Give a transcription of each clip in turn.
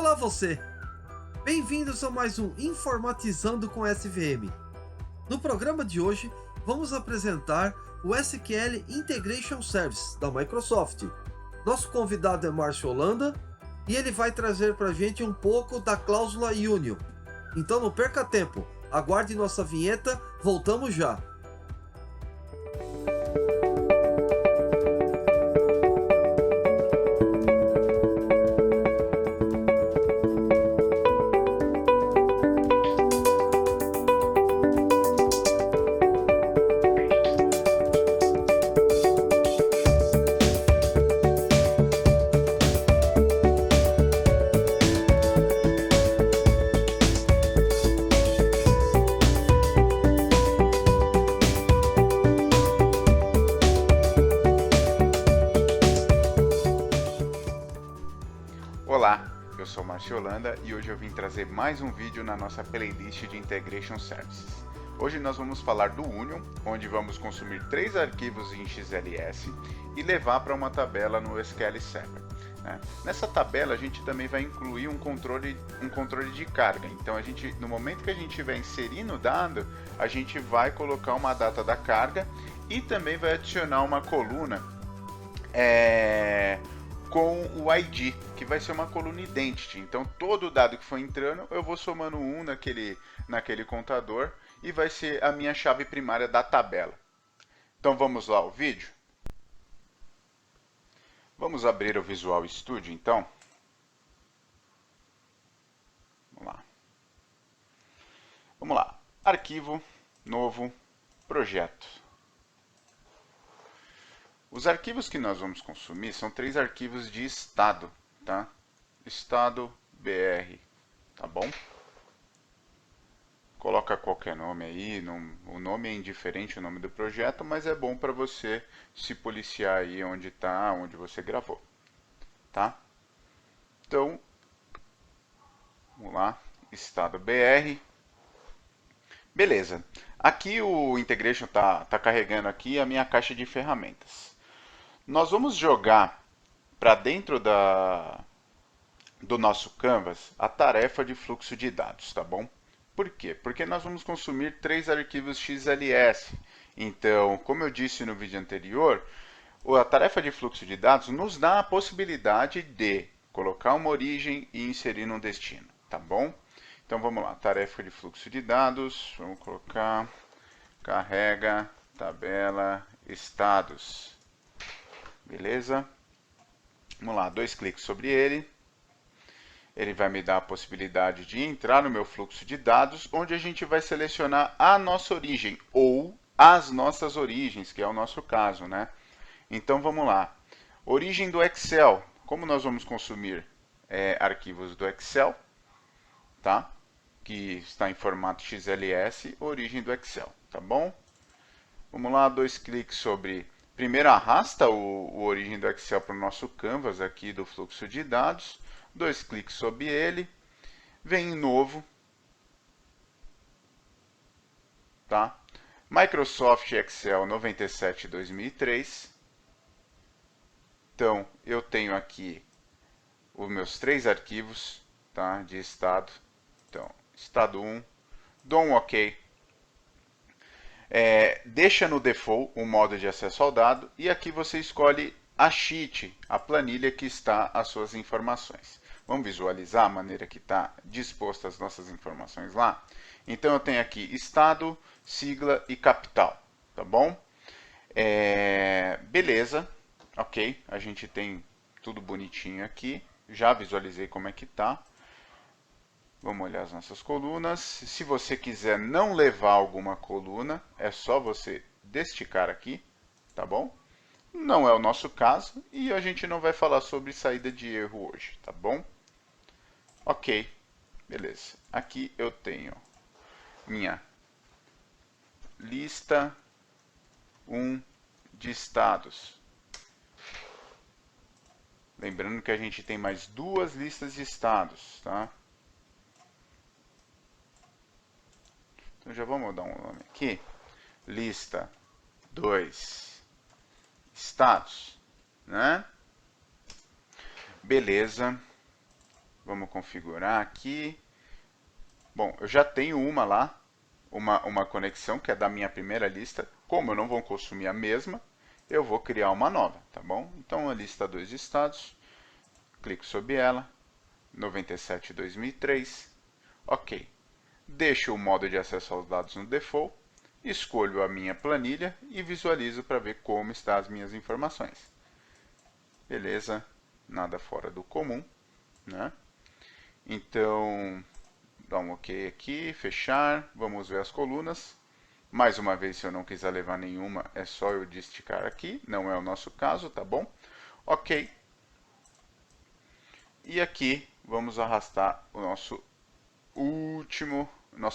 Olá você! Bem-vindos a mais um Informatizando com SVM. No programa de hoje, vamos apresentar o SQL Integration Service da Microsoft. Nosso convidado é Márcio Holanda e ele vai trazer para a gente um pouco da cláusula Union. Então não perca tempo, aguarde nossa vinheta, voltamos já! Olá, eu sou Márcio Holanda e hoje eu vim trazer mais um vídeo na nossa playlist de Integration Services. Hoje nós vamos falar do Union, onde vamos consumir 3 arquivos em XLS e levar para uma tabela no SQL Server. Nessa tabela a gente também vai incluir um controle de carga, então no momento que a gente estiver inserindo o dado, a gente vai colocar uma data da carga e também vai adicionar uma coluna com o ID, que vai ser uma coluna identity. Então todo dado que for entrando, eu vou somando um naquele contador e vai ser a minha chave primária da tabela. Então vamos lá ao vídeo. Vamos abrir o Visual Studio então. Vamos lá. Arquivo, novo, projeto. Os arquivos que nós vamos consumir são 3 arquivos de estado, tá? Estado BR, tá bom? Coloca qualquer nome aí, o nome é indiferente, o nome do projeto, mas é bom para você se policiar aí onde você gravou, tá? Então, vamos lá, estado BR. Beleza. Aqui o Integration tá carregando aqui a minha caixa de ferramentas. Nós vamos jogar para dentro do nosso Canvas a tarefa de fluxo de dados, tá bom? Por quê? Porque nós vamos consumir 3 arquivos XLS. Então, como eu disse no vídeo anterior, a tarefa de fluxo de dados nos dá a possibilidade de colocar uma origem e inserir um destino, tá bom? Então vamos lá, tarefa de fluxo de dados, vamos colocar carrega, tabela, estados. Beleza? Vamos lá, 2 cliques sobre ele. Ele vai me dar a possibilidade de entrar no meu fluxo de dados, onde a gente vai selecionar a nossa origem, ou as nossas origens, que é o nosso caso, né? Então vamos lá. Origem do Excel. Como nós vamos consumir arquivos do Excel, tá? Que está em formato XLS, origem do Excel, tá bom? Vamos lá, 2 cliques sobre... Primeiro arrasta o origem do Excel para o nosso Canvas aqui do fluxo de dados. 2 cliques sobre ele. Vem em novo. Tá? Microsoft Excel 97/2003. Então, eu tenho aqui os meus 3 arquivos, tá, de estado. Então, estado 1. Dou um OK. Deixa no default o modo de acesso ao dado e aqui você escolhe a sheet, a planilha que está as suas informações. Vamos visualizar a maneira que está disposta as nossas informações lá? Então eu tenho aqui estado, sigla e capital, tá bom? Beleza, ok, a gente tem tudo bonitinho aqui, já visualizei como é que está. Vamos olhar as nossas colunas. Se você quiser não levar alguma coluna, é só você desticar aqui, tá bom? Não é o nosso caso e a gente não vai falar sobre saída de erro hoje, tá bom? Ok, beleza. Aqui eu tenho minha lista 1 de estados. Lembrando que a gente tem mais 2 listas de estados, tá? Então já vamos dar um nome aqui. Lista 2 estados, né? Beleza. Vamos configurar aqui. Bom, eu já tenho uma lá, uma conexão que é da minha primeira lista. Como eu não vou consumir a mesma, eu vou criar uma nova, tá bom? Então, a lista 2 de estados, clico sobre ela, 97/2003, ok. Deixo o modo de acesso aos dados no default, escolho a minha planilha e visualizo para ver como estão as minhas informações. Beleza, nada fora do comum, né? Então, dá um ok aqui, fechar, vamos ver as colunas. Mais uma vez, se eu não quiser levar nenhuma, é só eu esticar aqui, não é o nosso caso, tá bom? Ok. E aqui, vamos arrastar o nossa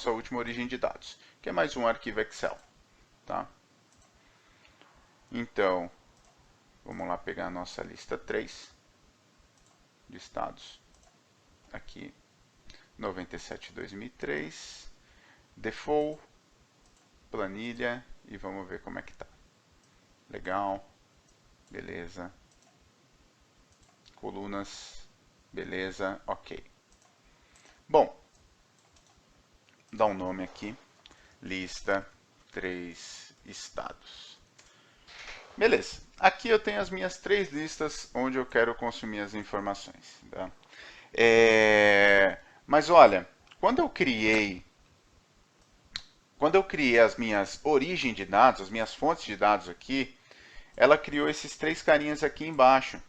última origem de dados, que é mais um arquivo Excel, tá? Então, vamos lá pegar a nossa lista 3 de estados, aqui, 97/2003, default, planilha, e vamos ver como é que tá. Legal, beleza, colunas, beleza, ok. Bom, dá um nome aqui, lista 3 estados. Beleza, aqui eu tenho as minhas 3 listas onde eu quero consumir as informações. Tá? Mas olha, quando eu criei as minhas origens de dados, as minhas fontes de dados aqui, ela criou esses 3 carinhas aqui embaixo,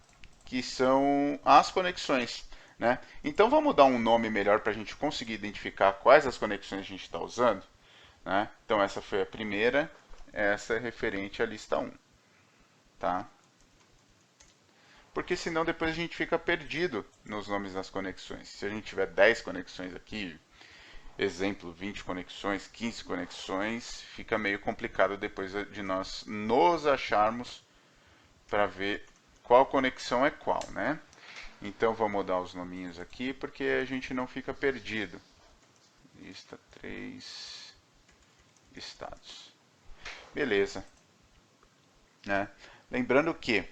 que são as conexões. Né? Então vamos dar um nome melhor para a gente conseguir identificar quais as conexões a gente está usando. Né? Então essa foi a primeira, essa é referente à lista 1. Tá? Porque senão depois a gente fica perdido nos nomes das conexões. Se a gente tiver 10 conexões aqui, exemplo, 20 conexões, 15 conexões, fica meio complicado depois de nós nos acharmos para ver qual conexão é qual, né? Então vou mudar os nominhos aqui porque a gente não fica perdido. Lista 3 estados. Beleza. Né? Lembrando que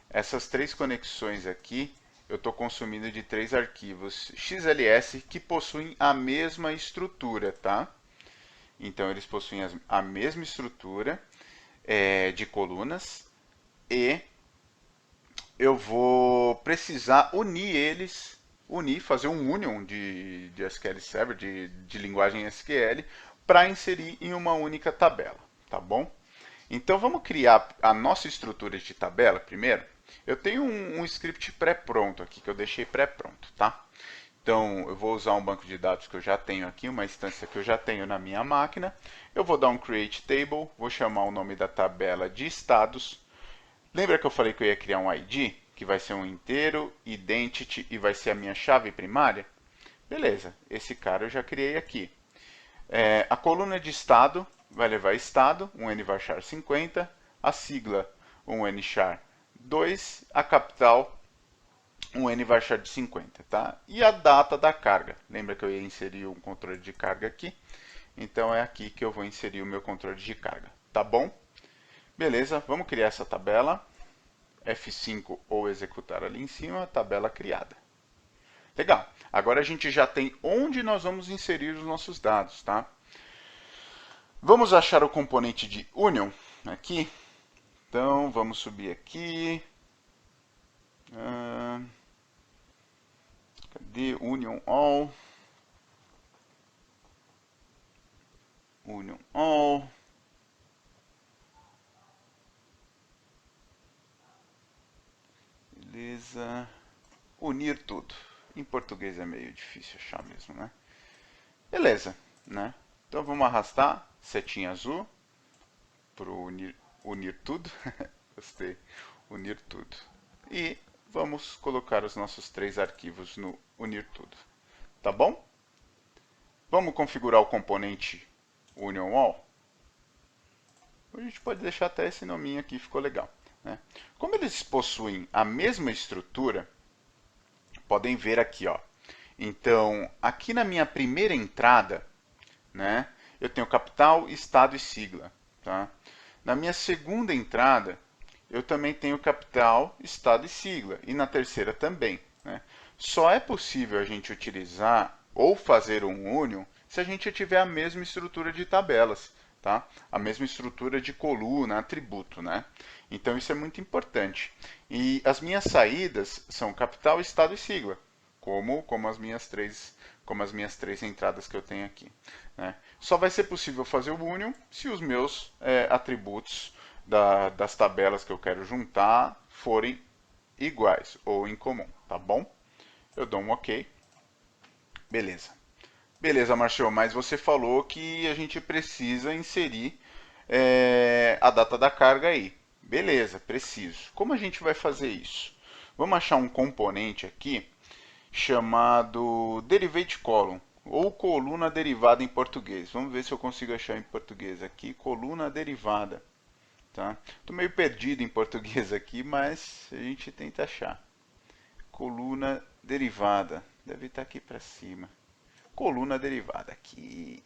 essas 3 conexões aqui eu estou consumindo de 3 arquivos XLS que possuem a mesma estrutura, tá? Então eles possuem a mesma estrutura de colunas e eu vou precisar unir eles, fazer um union de SQL Server, de linguagem SQL, para inserir em uma única tabela, tá bom? Então vamos criar a nossa estrutura de tabela primeiro. Eu tenho um script pré-pronto aqui, que eu deixei pré-pronto, tá? Então eu vou usar um banco de dados que eu já tenho aqui, uma instância que eu já tenho na minha máquina. Eu vou dar um create table, vou chamar o nome da tabela de estados. Lembra que eu falei que eu ia criar um ID, que vai ser um inteiro, identity e vai ser a minha chave primária? Beleza, esse cara eu já criei aqui. A coluna de estado vai levar estado, um nvarchar 50, a sigla, um nchar 2, a capital, um nvarchar de 50, tá? E a data da carga. Lembra que eu ia inserir um controle de carga aqui? Então é aqui que eu vou inserir o meu controle de carga, tá bom? Beleza, vamos criar essa tabela. F5 ou executar ali em cima, tabela criada. Legal, agora a gente já tem onde nós vamos inserir os nossos dados, tá? Vamos achar o componente de union aqui. Então, vamos subir aqui. Cadê? Union all. Union all. Beleza. Unir tudo. Em português é meio difícil achar mesmo, né? Beleza, né? Então vamos arrastar setinha azul para unir tudo. Gostei. Unir tudo. E vamos colocar os nossos 3 arquivos no unir tudo. Tá bom? Vamos configurar o componente union all. A gente pode deixar até esse nominho aqui, ficou legal. Né? Como eles possuem a mesma estrutura, podem ver aqui, ó. Então, aqui na minha primeira entrada, né, eu tenho capital, estado e sigla. Tá? Na minha segunda entrada, eu também tenho capital, estado e sigla. E na terceira também. Né? Só é possível a gente utilizar ou fazer um union se a gente tiver a mesma estrutura de tabelas, tá? A mesma estrutura de coluna, atributo, né? Então isso é muito importante. E as minhas saídas são capital, estado e sigla, como as minhas três entradas que eu tenho aqui, né? Só vai ser possível fazer o union se os meus atributos das tabelas que eu quero juntar forem iguais ou em comum, tá bom? Eu dou um OK. Beleza. Beleza, Marcelo, mas você falou que a gente precisa inserir a data da carga aí. Beleza, preciso. Como a gente vai fazer isso? Vamos achar um componente aqui chamado derivate column, ou coluna derivada em português. Vamos ver se eu consigo achar em português aqui, coluna derivada. Tá? Estou meio perdido em português aqui, mas a gente tenta achar. Coluna derivada. Deve estar aqui para cima. Coluna derivada aqui.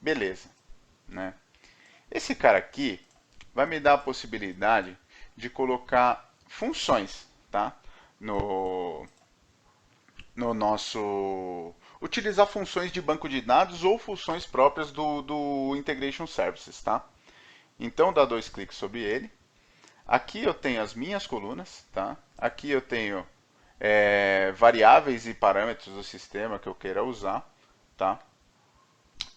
Beleza, né? Esse cara aqui vai me dar a possibilidade de colocar funções, tá? No nosso utilizar funções de banco de dados ou funções próprias do Integration Services, tá? Então dá dois cliques sobre ele. Aqui eu tenho as minhas colunas, tá? Aqui eu tenho variáveis e parâmetros do sistema que eu queira usar, tá?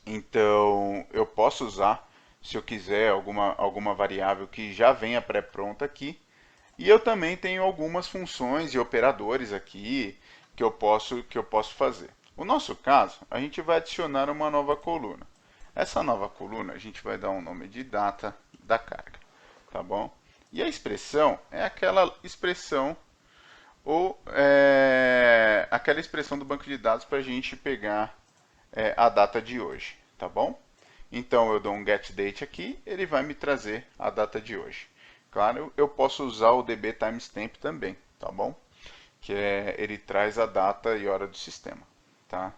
Então eu posso usar, se eu quiser, alguma variável que já venha pré-pronta aqui. E eu também tenho algumas funções e operadores aqui que eu posso fazer. No nosso caso, a gente vai adicionar uma nova coluna. Essa nova coluna a gente vai dar um nome de data da carga, tá bom? E a expressão é aquela expressão aquela expressão do banco de dados para a gente pegar a data de hoje, tá bom? Então eu dou um getDate aqui, ele vai me trazer a data de hoje. Claro, eu posso usar o db timestamp também, tá bom? Ele traz a data e hora do sistema, tá?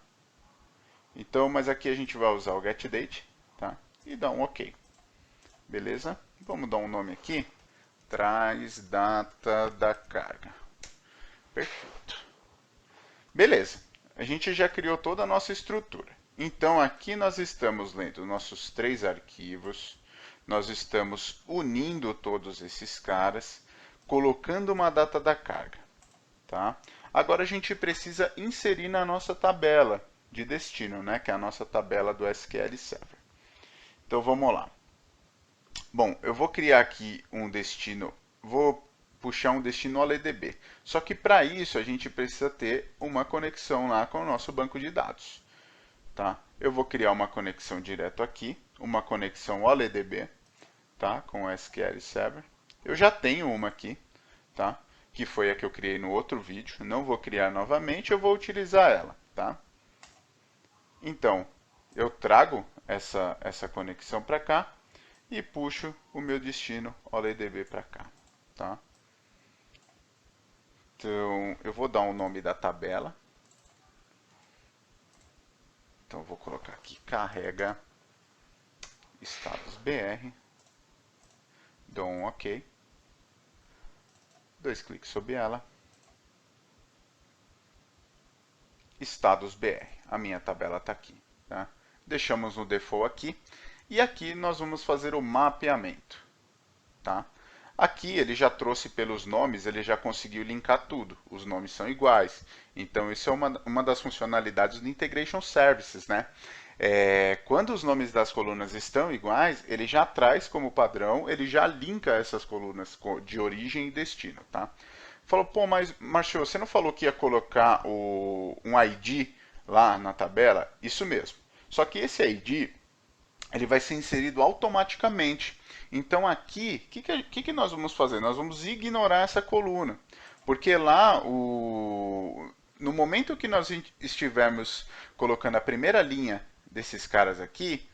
Então, mas aqui a gente vai usar o getDate, tá? E dar um OK. Beleza? Vamos dar um nome aqui. Traz data da carga. Perfeito. Beleza. A gente já criou toda a nossa estrutura. Então, aqui nós estamos lendo nossos três arquivos. Nós estamos unindo todos esses caras, colocando uma data da carga. Tá? Agora a gente precisa inserir na nossa tabela de destino, né? Que é a nossa tabela do SQL Server. Então vamos lá. Bom, eu vou criar aqui um destino, vou puxar um destino OLEDB. Só que para isso a gente precisa ter uma conexão lá com o nosso banco de dados. Tá? Eu vou criar uma conexão direto aqui, uma conexão OLEDB, tá? Com o SQL Server. Eu já tenho uma aqui, tá? Que foi a que eu criei no outro vídeo. Não vou criar novamente, eu vou utilizar ela, tá? Então, eu trago essa conexão para cá e puxo o meu destino OLEDB para cá, tá? Então, eu vou dar um nome da tabela. Então, eu vou colocar aqui carrega status BR. Dou um OK. Dois cliques sobre ela. Status BR. A minha tabela está aqui. Tá? Deixamos no default aqui. E aqui nós vamos fazer o mapeamento. Tá? Aqui ele já trouxe pelos nomes, ele já conseguiu linkar tudo. Os nomes são iguais. Então isso é uma das funcionalidades do Integration Services, né? Quando os nomes das colunas estão iguais, ele já traz como padrão, ele já linka essas colunas de origem e destino, tá? Falou, pô, mas Marcio, você não falou que ia colocar um ID lá na tabela? Isso mesmo. Só que esse ID, ele vai ser inserido automaticamente. Então aqui, o que nós vamos fazer? Nós vamos ignorar essa coluna. Porque lá, no momento que nós estivermos colocando a primeira linha desses caras aqui,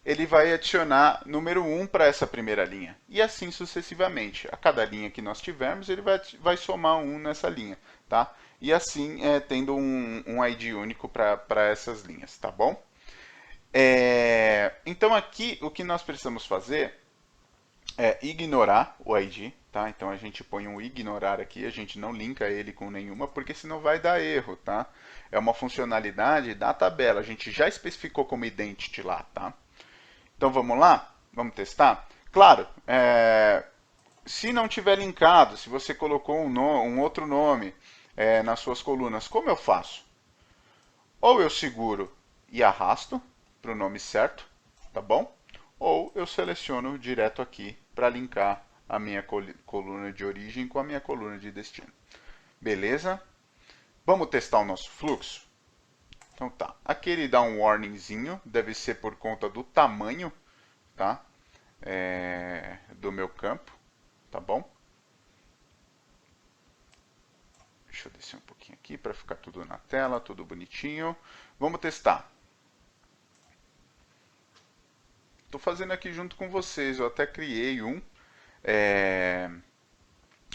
ele vai adicionar número 1 para essa primeira linha. E assim sucessivamente. A cada linha que nós tivermos, ele vai somar 1 nessa linha. Tá? E assim, tendo um ID único para essas linhas. Tá bom? Então aqui, o que nós precisamos fazer é ignorar o ID. tá? Então a gente põe um ignorar aqui, a gente não linka ele com nenhuma, porque senão vai dar erro, tá? É uma funcionalidade da tabela, a gente já especificou como identity lá, tá? Então vamos lá? Vamos testar? Claro, se não tiver linkado, se você colocou um outro nome nas suas colunas, como eu faço? Ou eu seguro e arrasto para o nome certo, tá bom? Ou eu seleciono direto aqui para linkar a minha coluna de origem com a minha coluna de destino. Beleza? Vamos testar o nosso fluxo? Então tá, aqui ele dá um warningzinho, deve ser por conta do tamanho, tá? Do meu campo, tá bom? Deixa eu descer um pouquinho aqui para ficar tudo na tela, tudo bonitinho. Vamos testar. Estou fazendo aqui junto com vocês, eu até criei um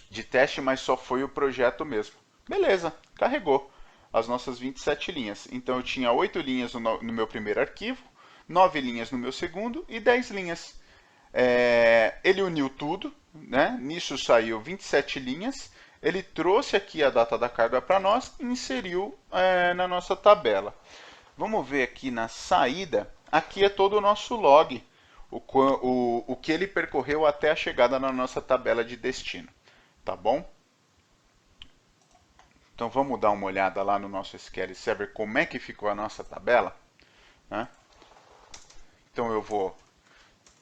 de teste, mas só foi o projeto mesmo. Beleza, carregou as nossas 27 linhas. Então eu tinha 8 linhas no meu primeiro arquivo, 9 linhas no meu segundo e 10 linhas. Ele uniu tudo, né? Nisso saiu 27 linhas. Ele trouxe aqui a data da carga para nós e inseriu na nossa tabela. Vamos ver aqui na saída. Aqui é todo o nosso log, o que ele percorreu até a chegada na nossa tabela de destino. Tá bom? Então vamos dar uma olhada lá no nosso SQL Server como é que ficou a nossa tabela, né? Então eu vou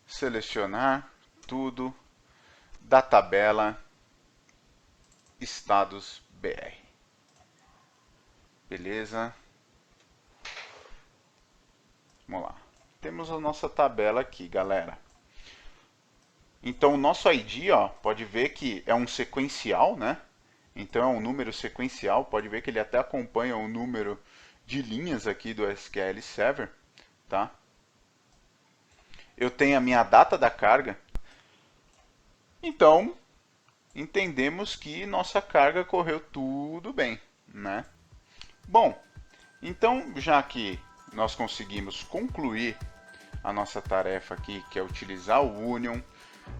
selecionar tudo da tabela Estados BR. Beleza? Vamos lá. Temos a nossa tabela aqui, galera. Então o nosso ID, ó, pode ver que é um sequencial, né? Então é um número sequencial, pode ver que ele até acompanha o número de linhas aqui do SQL Server, tá? Eu tenho a minha data da carga. Então, entendemos que nossa carga correu tudo bem, né? Bom, então já que nós conseguimos concluir a nossa tarefa aqui, que é utilizar o Union,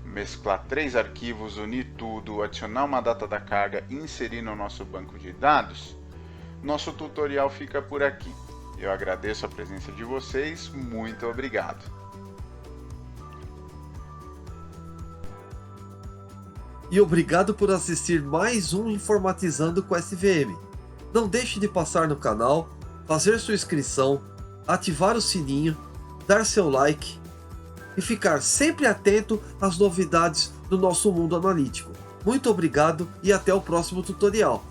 mesclar 3 arquivos, unir tudo, adicionar uma data da carga e inserir no nosso banco de dados, nosso tutorial fica por aqui. Eu agradeço a presença de vocês, muito obrigado. E obrigado por assistir mais um Informatizando com SVM. Não deixe de passar no canal, fazer sua inscrição, ativar o sininho, dar seu like e ficar sempre atento às novidades do nosso mundo analítico. Muito obrigado e até o próximo tutorial.